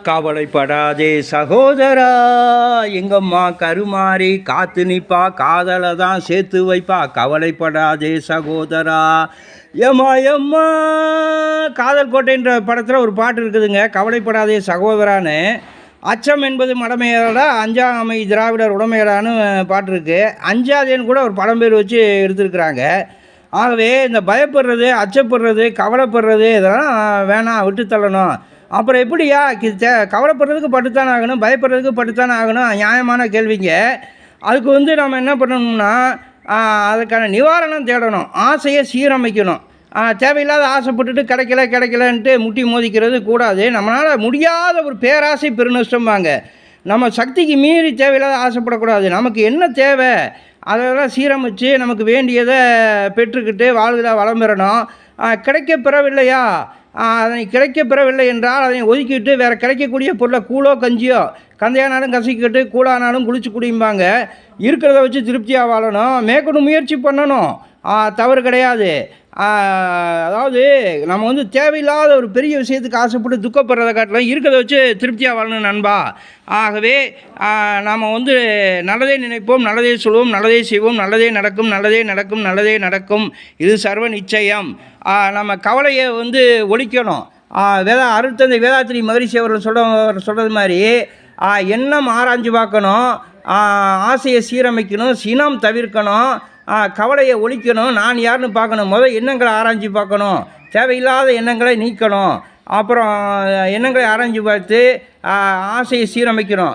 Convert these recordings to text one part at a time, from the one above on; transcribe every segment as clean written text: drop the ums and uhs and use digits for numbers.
கவலைப்படாதே சகோதரா, எங்கம்மா கருமாறி காத்து நிப்பா, காதலை தான் சேர்த்து வைப்பா. கவலைப்படாதே சகோதரா. ஏம்மா ஏம்மா, காதல் கோட்டைன்ற படத்தில் ஒரு பாட்டு இருக்குதுங்க, கவலைப்படாதே சகோதரான்னு. அச்சம் என்பது மடமையடா, அஞ்சாமை திராவிடர் உடமையடான்னு பாட்டு இருக்குது. அஞ்சாதேன்னு கூட ஒரு பழம்பேர் வச்சு எடுத்துருக்குறாங்க. ஆகவே இந்த பயப்படுறது, அச்சப்படுறது, கவலைப்படுறது இதெல்லாம் வேணாம், விட்டு தள்ளணும். அப்புறம் எப்படியா கவலைப்படுறதுக்கு பட்டுத்தானே ஆகணும், பயப்படுறதுக்கு பட்டுத்தானே ஆகணும்? நியாயமான கேள்விங்க. அதுக்கு நம்ம என்ன பண்ணணும்னா, அதுக்கான நிவாரணம் தேடணும், ஆசையை சீரமைக்கணும். தேவையில்லாத ஆசைப்பட்டுட்டு கிடைக்கலன்ட்டு முட்டி மோதிக்கிறது கூடாது. நம்மளால் முடியாத ஒரு பேராசை பெருநஷ்டம்பாங்க. நம்ம சக்திக்கு மீறி தேவையில்லாத ஆசைப்படக்கூடாது. நமக்கு என்ன தேவை அதெல்லாம் சீரமைச்சு நமக்கு வேண்டியதை பெற்றுக்கிட்டு வாழ்வில் வளம் பெறணும். கிடைக்க பெறவில்லையா, அதனை கிடைக்க பெறவில்லை என்றால் அதனை ஒதுக்கிட்டு வேறு கிடைக்கக்கூடிய பொருளை கூழோ கஞ்சியோ, கந்தையானாலும் கசிக்கிட்டு கூழானாலும் குளிச்சு குடிம்பாங்க. இருக்கிறத வச்சு திருப்தியாக வாழணும், மேற்கொண்டு முயற்சி பண்ணணும், தவறு கிடையாது. அதாவது நம்ம தேவையில்லாத ஒரு பெரிய விஷயத்துக்கு ஆசைப்பட்டு துக்கப்படுறதை காட்டிலும் இருக்கிறத வச்சு திருப்தியாக வாழணும் நண்பா. ஆகவே நாம் நல்லதே நினைப்போம், நல்லதே சொல்வோம், நல்லதே செய்வோம், நல்லதே நடக்கும், நல்லதே நடக்கும், நல்லதே நடக்கும். இது சர்வ நிச்சயம். நம்ம கவலையை ஒழிக்கணும். அருட்தந்தை வேதாத்திரி மகரிஷி அவர்கள் சொல்கிறது மாதிரி எண்ணம் ஆராய்ஞ்சு பார்க்கணும், ஆசையை சீரமைக்கணும், சினம் தவிர்க்கணும், கவலையை ஒழிக்கணும், நான் யாருன்னு பார்க்கணும். எண்ணங்களை ஆராய்ச்சி பார்க்கணும், தேவையில்லாத எண்ணங்களை நீக்கணும். அப்புறம் எண்ணங்களை ஆராய்ச்சி பார்த்து ஆசையை சீரமைக்கணும்.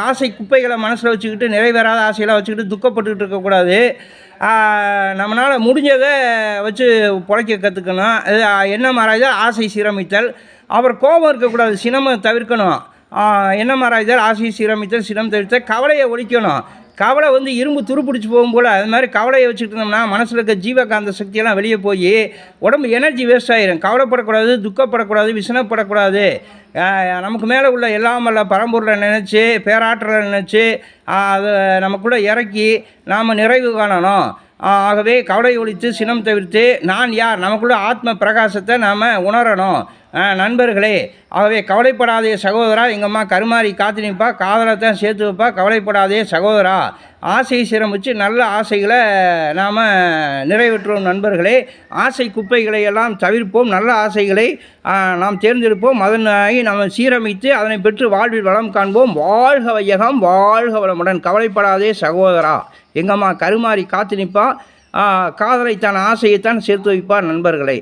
ஆசை குப்பைகளை மனசில் வச்சுக்கிட்டு, நிறைவேறாத ஆசையெல்லாம் வச்சுக்கிட்டு துக்கப்பட்டுக்கிட்டு இருக்கக்கூடாது. நம்மளால் முடிஞ்சதை வச்சு பிழைக்க கற்றுக்கணும். எண்ணம் ஆராய்தல், ஆசை சீரமைத்தல். அப்புறம் கோபம் இருக்கக்கூடாது, சினமை தவிர்க்கணும். எண்ணம் ஆராய்தல், ஆசை சீரமைத்தல், சினம் தவிர்த்தல். கவலையை ஒழிக்கணும். கவலை இரும்பு துருப்பிடிச்சி போகும் போல், அது மாதிரி கவலையை வச்சுக்கிட்டு இருந்தோம்னா மனசில் இருக்க ஜீவகாந்த சக்தியெல்லாம் வெளியே போய் உடம்பு எனர்ஜி வேஸ்ட் ஆகிடும். கவலைப்படக்கூடாது, துக்கப்படக்கூடாது, விசனப்படக்கூடாது. நமக்கு மேலே உள்ள எல்லாம் வல்ல பரம்பொருளை நினச்சி, பேராற்றலை நினச்சி அதை நமக்குள்ளே இறக்கி நாம் நிறைவு காணணும். ஆகவே கவலை ஒழித்து, சினம் தவிர்த்து, நான் யார், நமக்குள்ள ஆத்ம பிரகாசத்தை நாம் உணரணும் நண்பர்களே. ஆகவே கவலைப்படாதே சகோதரா, எங்கள் அம்மா கருமாறி காத்து நிற்பா, காதலை தான் சேர்த்து வைப்பா. கவலைப்படாதே சகோதரா. ஆசையை சீரமிச்சு நல்ல ஆசைகளை நாம் நிறைவேற்றுவோம் நண்பர்களே. ஆசை குப்பைகளை எல்லாம் தவிர்ப்போம், நல்ல ஆசைகளை நாம் தேர்ந்தெடுப்போம். அதனாகி நாம் சீரமைத்து அதனை பெற்று வாழ்வில் வளம் காண்போம். வாழ்க வையகம், வாழ்க வளமுடன். கவலைப்படாதே சகோதரா, எங்கள் அம்மா கருமாறி காத்து நிற்பா, காதலைத்தான் ஆசையைத்தான் சேர்த்து வைப்பார் நண்பர்களே.